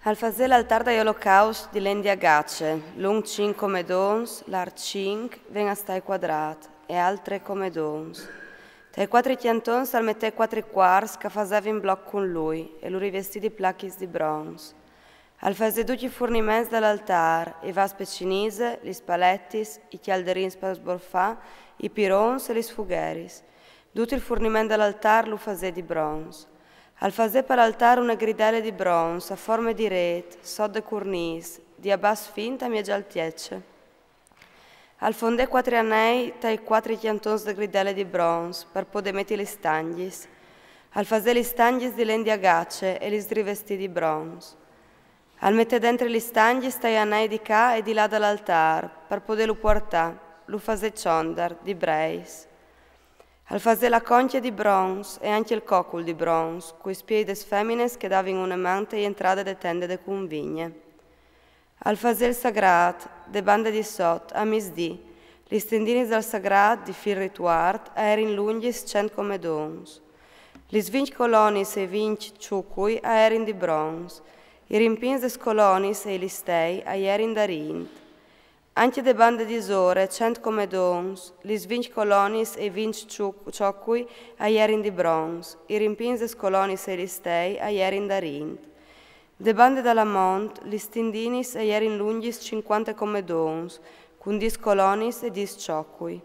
Al fazer l'altar de holocaust di lendi agace, lung 5 comedons, lar 5 ven a stai quadrat, e altre comedons. Dai 4 chiantons al mette 4 quarts che facevi in bloc con lui, e lui rivestì di placchis di bronze. Al fazer tutti i forniments dell'altar, i vas per cinise, i spalettis, i chialderins per sborfà, i pirons e i sfugheris. Tutto il fornimento dell'altar lo fazer di bronze. Al fazer per l'altar una gridelle di bronze, a forma di rete, sotto cornice, di abbas finta e gialtiece. Al fondè 4 anei tra 4 chiantons de gridelle di bronze, per poter mettere le stangis. Al fazer le stangis di lendi agace e li rivestì di bronze. Al mettere dentro le stangis tra anei di qua e di là dall'altar, per poterlo portare, lo fazer ciondar, di breis. Al fazer la concia di bronze e anche il cocul di bronze, coi spiedi des femines che davano una mante e entrate de tende de convigne. Al fazer il sagrat, de bande di sot, a misdì, gli stendini del sagrat di fil rituart erin lungis 100 comedons. Gli 20 colonis e 20 ciucui erin di bronze, i rimpins des colonis e gli stei erin da rint. Anche de bande di sore, 100 comedons, gli 20 colonis e 20 ciocui erin di bronze, i rimpins des colonis e gli stei erin da rint. De bande dalla mont, gli stindinis erin lungis 50 comedons, con 10 colonis e 10 ciocui.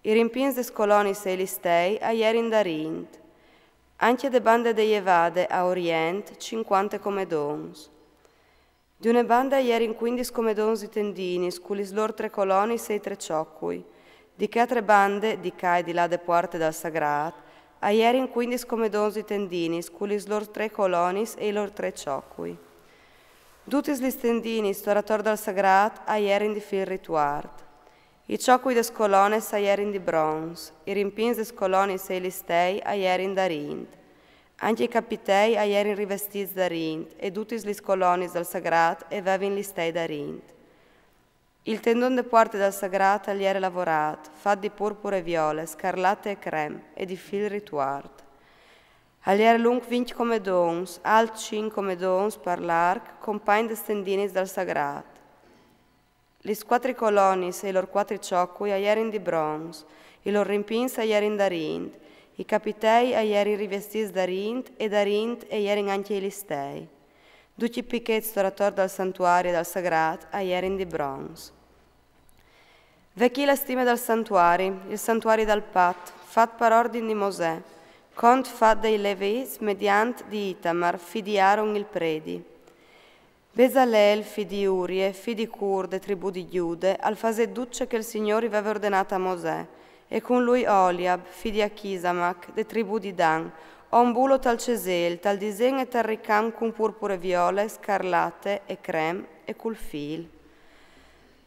I rimpins des colonis e gli stei erin da rint. Anche de bande de Jevade a orient, 50 comedons. Di una banda erin 15 comedons di tendinis, con gli lor 3 colonis e i 3 ciocui. Di che altre bande, di ca e di là de porte dal sagrat, erin 15 comedons di tendinis, con gli lor 3 colonis e i lor 3 ciocui. Tutti gli tendinis, storator dal sagrat, erin di fil rituart. I ciocui des colones erin di bronze, i rimpins des colonis e gli stei erin da rint. Anche i capitei erin rivestiti da rint, e tutti gli colonis del sagrat avevano gli stei da rint. Il tendon de porte del sagrat era lavorato, fatto di purpura e viole, scarlatte e creme, e di fil rituart. Era lungo 20 comedons, alt 5 comedons per l'arc, compagni de tendinis del sagrat. Gli 4 colonis e i lor 4 ciocui erin di bronze, i lor rimpins erin da rint, i capitei erin rivestiti da rint erin anche gli stei. Tutti i picchetti storatori del santuario e del sagrat erin di bronze. Vecchi la stima del santuario, il santuario del pat, fatto per ordine di Mosè, cont fatto dei Levis mediante di Itamar, fi di Aaron il predi. Bezalel, fi di Urie, fi di Cur, de tribù di Giude, al fase duce che il Signore aveva ordinato a Mosè, e con lui Oliab, fi di Achisamac, de tribù di Dan, ombulo tal Cesel, tal disegno e tal ricam con purpure viole, scarlatte e creme e col fil.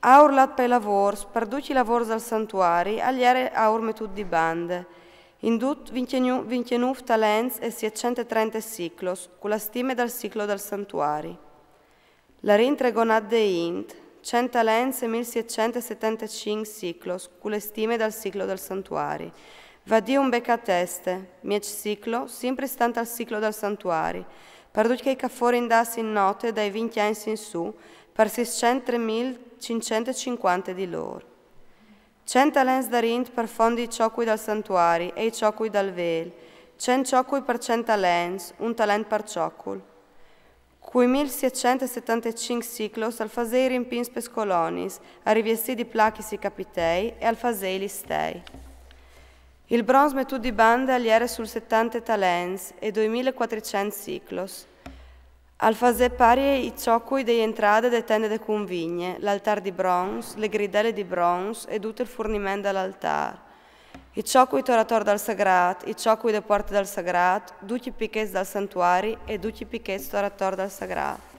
Aur lat per lavors, per duci lavors al santuari, agliere aur metut di bande. In tut 29 talents e 630 ciclos, con la stime dal ciclo del santuari. La rintregonat de int, 100 talents e 1775 ciclos, con le stime dal ciclo del santuari. Va di un becca a teste, miec ciclo, sempre stante al ciclo del santuari, per tutti che i cafori indassi in notte dai 20 anni in su, per 603.550 di loro. 100 talents da rint per fondi i ciocui dal santuari e i ciocui dal vel, 100 ciocui per 100 talents, un talent per ciocul. Cui 1675 ciclos al fasei rimpins pescolonis, a rivestì di plachis i capitei e al fasei li stei. Il bronze metù di bande agliere sul 70 talents e 2400 ciclos. Al fasè pari i ciocui dei entrate de tende de convigne, l'altar di bronze, le gridelle di bronze e tutto il fornimento dell'altar. I ciocui torator dal sagrat, i ciocui de porte dal sagrat, tutti i picchetti dal santuari e tutti i picchetti torator dal sagrat.